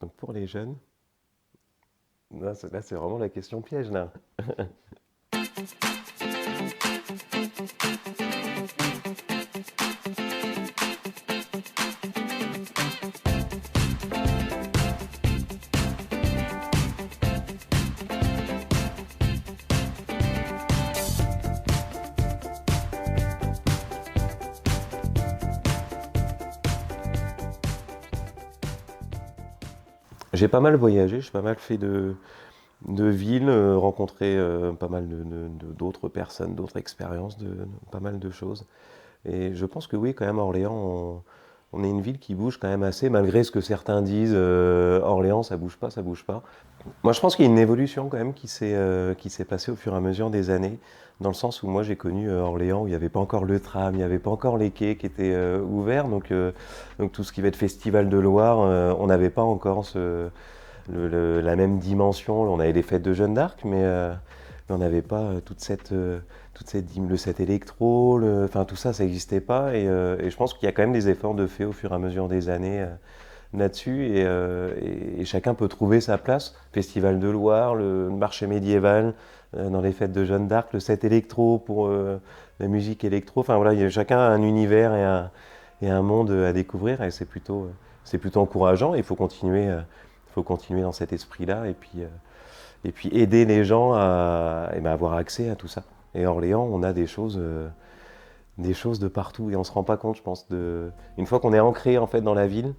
Donc pour les jeunes, là c'est vraiment la question piège là. J'ai pas mal voyagé, j'ai pas mal fait de villes, rencontré pas mal d'autres personnes, d'autres expériences, pas mal de choses. Et je pense que oui, quand même, Orléans, on est une ville qui bouge quand même assez, malgré ce que certains disent, Orléans, ça bouge pas, ça bouge pas. Moi, je pense qu'il y a une évolution quand même qui s'est passée au fur et à mesure des années, dans le sens où moi j'ai connu Orléans où il n'y avait pas encore le tram, il n'y avait pas encore les quais qui étaient ouverts, donc tout ce qui va être Festival de Loire, on n'avait pas encore la même dimension. On avait les fêtes de Jeanne d'Arc, mais on n'avait pas le set électro, enfin tout ça, ça n'existait pas. Et je pense qu'il y a quand même des efforts de fait au fur et à mesure des années là-dessus, et chacun peut trouver sa place. Festival de Loire, le marché médiéval, dans les fêtes de Jeanne d'Arc, le set électro pour la musique électro. Enfin voilà, chacun a un univers et un monde à découvrir, et c'est plutôt encourageant. Il faut continuer dans cet esprit-là, et puis aider les gens à avoir accès à tout ça. Et Orléans, on a des choses de partout, et on se rend pas compte, je pense, une fois qu'on est ancré en fait dans la ville,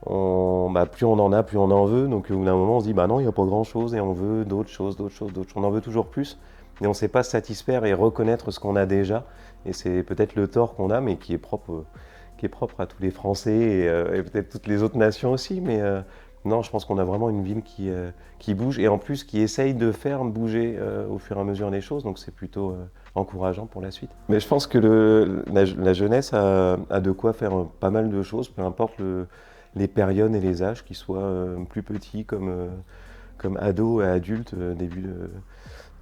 plus on en a, plus on en veut. Donc au bout d'un moment, on se dit, bah non, il n'y a pas grand-chose, et on veut d'autres choses, d'autres choses, d'autres choses. On en veut toujours plus, et on ne sait pas se satisfaire et reconnaître ce qu'on a déjà. Et c'est peut-être le tort qu'on a, mais qui est propre à tous les Français, et peut-être toutes les autres nations aussi. Non, je pense qu'on a vraiment une ville qui bouge, et en plus qui essaye de faire bouger au fur et à mesure les choses. Donc c'est plutôt encourageant pour la suite. Mais je pense que la jeunesse a de quoi faire pas mal de choses, peu importe les périodes et les âges, qu'ils soient plus petits comme ados et adultes,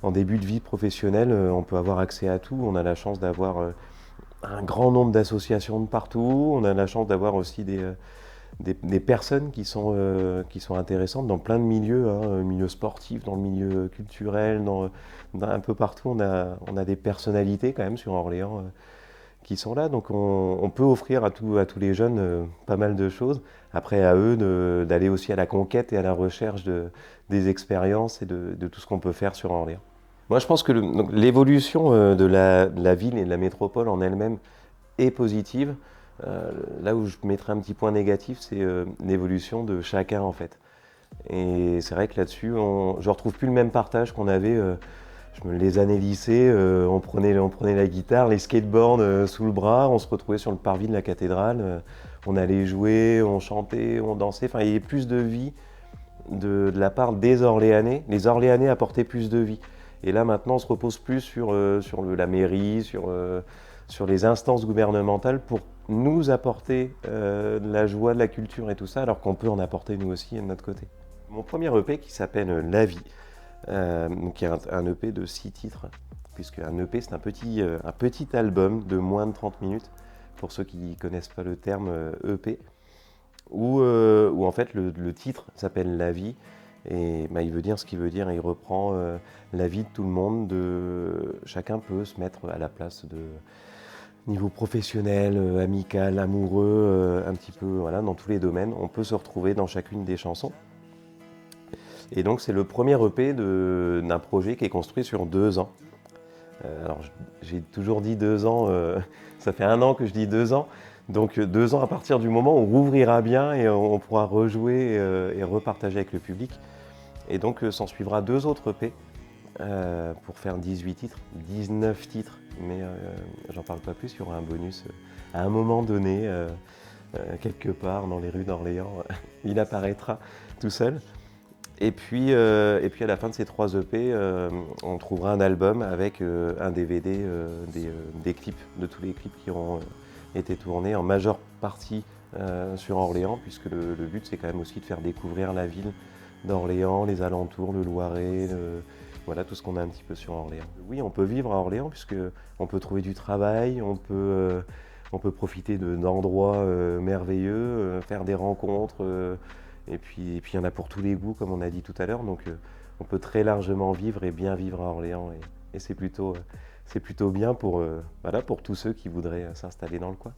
en début de vie professionnelle. On peut avoir accès à tout. On a la chance d'avoir un grand nombre d'associations de partout. On a la chance d'avoir aussi des personnes qui sont intéressantes dans plein de milieux, hein, milieu sportif, dans le milieu culturel, dans un peu partout. On a des personnalités quand même sur Orléans qui sont là. Donc on peut offrir à tous les jeunes pas mal de choses. Après, à eux d'aller aussi à la conquête et à la recherche des expériences et de tout ce qu'on peut faire sur Orléans. Moi, je pense que l'évolution de la ville et de la métropole en elle-même est positive. Euh, Là où je mettrais un petit point négatif, c'est l'évolution de chacun en fait. Et c'est vrai que là-dessus, je ne retrouve plus le même partage qu'on avait. Les années lycée, on prenait la guitare, les skateboards sous le bras, on se retrouvait sur le parvis de la cathédrale, on allait jouer, on chantait, on dansait. Enfin, il y avait plus de vie de la part des Orléanais. Les Orléanais apportaient plus de vie. Et là, maintenant, on se repose plus sur la mairie, sur les instances gouvernementales pour nous apporter de la joie, de la culture et tout ça, alors qu'on peut en apporter nous aussi de notre côté. Mon premier EP qui s'appelle La Vie, qui est un EP de 6 titres, puisque un EP c'est un petit album de moins de 30 minutes, pour ceux qui ne connaissent pas le terme EP, où en fait le titre s'appelle La Vie, et bah, il veut dire ce qu'il veut dire, et il reprend la vie de tout le monde, chacun peut se mettre à la place de niveau professionnel, amical, amoureux, un petit peu voilà, dans tous les domaines, on peut se retrouver dans chacune des chansons. Et donc c'est le premier EP d'un projet qui est construit sur 2 ans. Alors j'ai toujours dit 2 ans, ça fait 1 an que je dis 2 ans. Donc 2 ans à partir du moment où on rouvrira bien et on pourra rejouer et repartager avec le public. Et donc s'en suivra 2 autres EP pour faire 18 titres, 19 titres. Mais j'en parle pas plus, il y aura un bonus à un moment donné, quelque part dans les rues d'Orléans. Il apparaîtra tout seul. Et puis à la fin de ces 3 EP, on trouvera un album avec un DVD des clips, de tous les clips qui auront été tournés en majeure partie sur Orléans, puisque le but c'est quand même aussi de faire découvrir la ville d'Orléans, les alentours, le Loiret, voilà tout ce qu'on a un petit peu sur Orléans. Oui, on peut vivre à Orléans puisque on peut trouver du travail, on peut profiter d'endroits merveilleux, faire des rencontres. il y en a pour tous les goûts, comme on a dit tout à l'heure. Donc on peut très largement vivre et bien vivre à Orléans. Et c'est plutôt bien pour, voilà, pour tous ceux qui voudraient s'installer dans le coin.